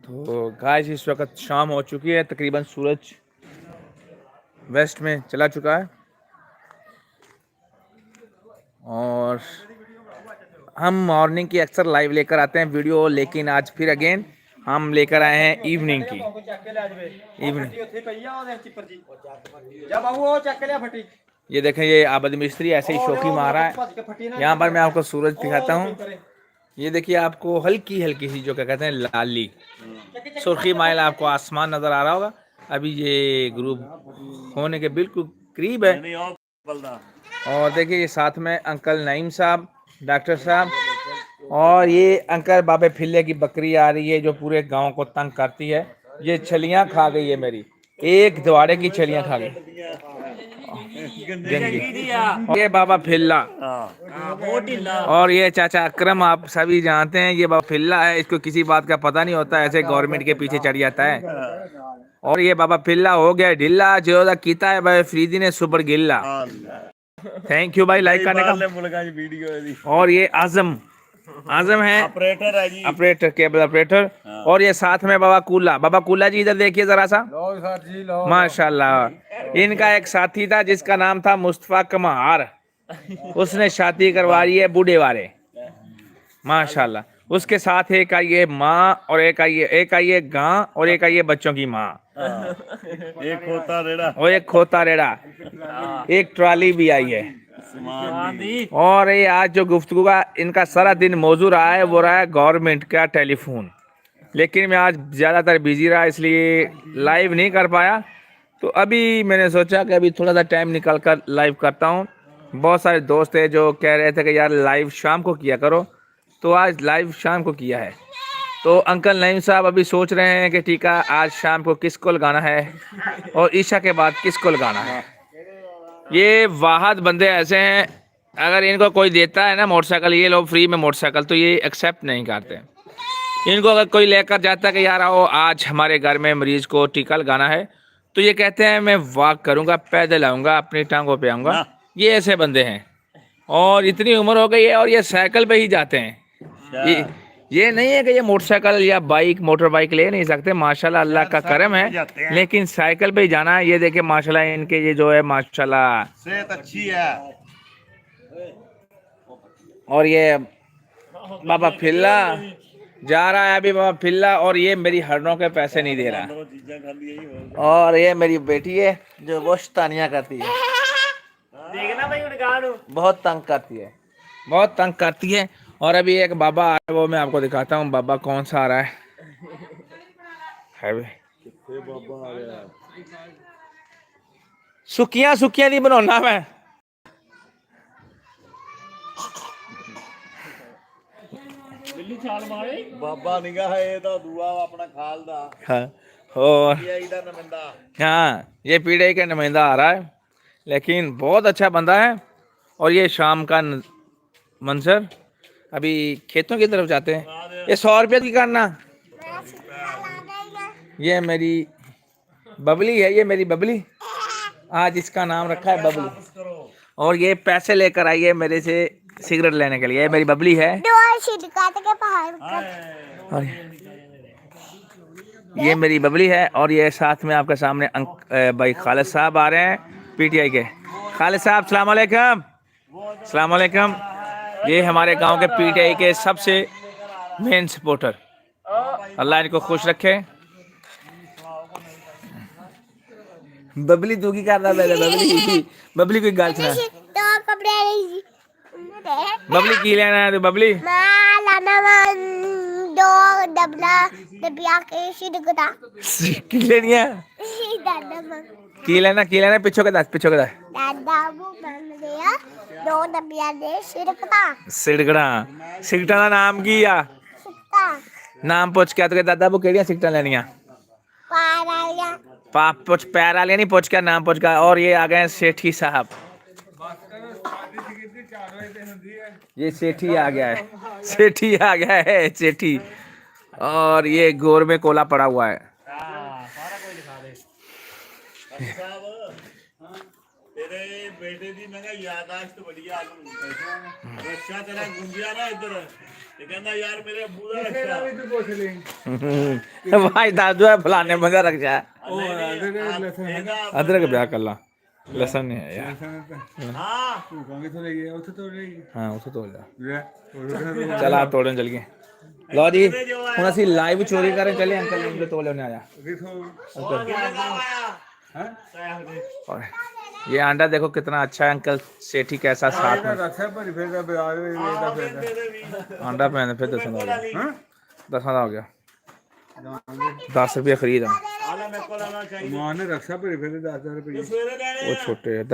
तो गाइस इस वक्त शाम हो चुकी है, तकरीबन सूरज वेस्ट में चला चुका है और हम मॉर्निंग की अक्सर लाइव लेकर आते हैं वीडियो, लेकिन आज फिर अगेन हम लेकर आए हैं इवनिंग की। इवनिंग ये देखें, ये आबद मिस्त्री ऐसे ही शौकी मारा है। यहाँ पर मैं आपको सूरज दिखाता हूँ। ये देखिए, आपको हल्की हल्की सी जो क्या कहते हैं लाली सुर्खी माइल आपको आसमान नजर आ रहा होगा। अभी ये ग्रुप होने के बिल्कुल करीब है। और देखिए ये साथ में अंकल नईम साहब, डॉक्टर साहब, और ये अंकल बाबे फिल्ले की बकरी आ रही है जो पूरे गांव को तंग करती है। ये छलियां खा गई है मेरी, एक दिवाड़े की छलियां खा गई। और ये बाबा फिल्ला और ये चाचा अकरम, आप सभी जानते हैं ये बाबा फिल्ला है। इसको किसी बात का पता नहीं होता, ऐसे गवर्नमेंट के पीछे चढ़ जाता है। और ये बाबा फिल्ला हो गया ढिल्ला जो कीता है भाई फ्रीदी ने सुपर गिल्ला। थैंक यू भाई लाइक करने का। और ये आजम आजम है, ऑपरेटर है जी, ऑपरेटर, केबल ऑपरेटर। और ये साथ में बाबा कूला जी इधर देखिए जरा सा, माशाल्लाह। इनका एक साथी था जिसका नाम था मुस्तफा कमार, उसने शादी करवा रही है बूढ़े वाले, माशाल्लाह। उसके साथ एक आई है माँ और एक आई है गां और एक आई है बच्चों की माँ, एक खोता रेड़ा और एक खोता रेड़ा, एक ट्रॉली भी आई है। और ये आज जो गुफ्तगू का इनका सारा दिन मौजू रहा है वो रहा है गवर्नमेंट का टेलीफोन, लेकिन मैं आज ज़्यादातर बिजी रहा इसलिए लाइव नहीं कर पाया। तो अभी मैंने सोचा कि अभी थोड़ा सा टाइम निकाल कर लाइव करता हूँ। बहुत सारे दोस्त हैं जो कह रहे थे कि यार लाइव शाम को किया करो, तो आज लाइव शाम को किया है। तो अंकल नईम साहब अभी सोच रहे हैं कि ठीक है आज शाम को किसको लगाना है और ईशा के बाद किसको लगाना है। ये वाहद बंदे ऐसे हैं, अगर इनको कोई देता है ना मोटरसाइकिल, ये लोग फ्री में मोटरसाइकिल, तो ये एक्सेप्ट नहीं करते। इनको अगर कोई लेकर जाता है कि यार आओ आज हमारे घर में मरीज को टीका लगाना है, तो ये कहते हैं मैं वॉक करूंगा, पैदल आऊँगा, अपनी टांगों पे आऊँगा। ये ऐसे बंदे हैं और इतनी उम्र हो गई है और ये साइकिल पे ही जाते हैं। ये नहीं है कि ये मोटरसाइकिल या बाइक मोटर बाइक ले नहीं सकते, माशाल्लाह अल्लाह का करम है, लेकिन साइकिल पे ही जाना है। ये देखे माशाल्लाह इनके ये जो है माशाल्लाह सेहत अच्छी है। और ये बाबा फिल्ला जा रहा है अभी, बाबा फिल्ला, और ये मेरी हरणों के पैसे नहीं दे रहा। और ये मेरी बेटी है जो वो शैतानियां करती है, देखना भाई, बहुत तंग करती है, बहुत तंग करती है। और अभी एक बाबा आ रहा है, वो मैं आपको दिखाता हूँ बाबा कौन सा आ रहा है। बाबा आ रहा है। सुखियां सुखियां नहीं बनाना मैं, बाबा निगाह है तो दुआ अपना खाल दा। हाँ, और हाँ ये पीढ़ी का नुमाइंदा आ रहा है, लेकिन बहुत अच्छा बंदा है। और ये शाम का मंजर, अभी खेतों की तरफ जाते हैं। ये 100 रुपये की करना, ये मेरी बबली है, ये मेरी बबली, आज इसका नाम रखा है बबली। और ये पैसे लेकर आई है मेरे से सिगरेट लेने के लिए, ये मेरी बबली है। और ये मेरी बबली है। और ये साथ में आपके सामने भाई खालिद साहब आ रहे हैं पीटीआई के। खालिद साहब अस्सलाम वालेकुम। अस्सलाम वालेकुम। ये हमारे गांव के पीटीआई के सबसे मेन सपोर्टर, अल्लाह इनको खुश रखे। बबली तू की करदा पहले, बबली बबली कोई गल सुना, बबली की लेना है तो बबली की लेनी है, की लेना पिछो के दस, पिछो के दस। सिड़कड़ा सिगटा का नाम की आ, नाम पुछ के तो दादा बू केड़ियां सिगटा लेनिया, पुछ पैर वाले नहीं, पुछ के नाम पुछ के। और ये आ गए सेठी साहब, ये सेठी आ गया है, सेठी आ गया है सेठी। और ये गोर में कोला पड़ा हुआ है। तेरे बेटे दी मैं यादाश्त बढ़िया, रक्षा तेरा गुंजिया ना इधर ਤੇ ਕਹਿੰਦਾ ਯਾਰ ਮੇਰੇ ਅੱਬੂ ਦਾ ਤੇਰਾ ਰੱਖਿਆ ਵੀ ਤੂੰ ਪੁੱਛ ਲਈ भाई दादू है फलाने बंदा रख जा ਉਹ ਅਦਰਕ ਲਸਣ ਹੈਗਾ अदरक ब्याह कर ला लसन नहीं है यार ਲਸਣ ਤਾਂ ਹਾਂ ਤੂੰ ਕਹਾਂ ਕਿਥੋਂ ਲੈ ਗਿਆ ਉੱਥੇ ਤੋਂ ਲੈ ਗਿਆ हाँ उसे तोड़ ला ਲੈ ਉਹ चल आप तोड़ने चल गए लो जी ਹੁਣ ਅਸੀਂ ਲਾਈਵ ਚੋਰੀ ਕਰਨ ਚੱਲੇ ਅੰਕਲ ਨੇ ਤੋੜ ਲੈਣੇ ਆਇਆ ਕਿਥੋਂ ਹੈ और ये अंडा देखो कितना अच्छा है अंकल सेठी कैसा साथ में ਰੱਖਿਆ ਭਰੀ ਫਿਰਦਾ ਬਾਜ਼ਾਰ ਵਿੱਚ ਵੇਚਦਾ ਫਿਰਦਾ अंडा पहने फिर 10 हो गया ਹਾਂ 10 हो गया 10 रुपये खरीद हम ਆਲਾ ਮੇਰੇ ਕੋਲ ਆਣਾ ਚਾਹੀਦਾ ਮਾਂ ਨੇ ਰੱਖਿਆ ਭਰੀ ਫਿਰਦਾ 10 ਰੁਪਏ ਸਵੇਰੇ ਲੈਣੇ वो छोटे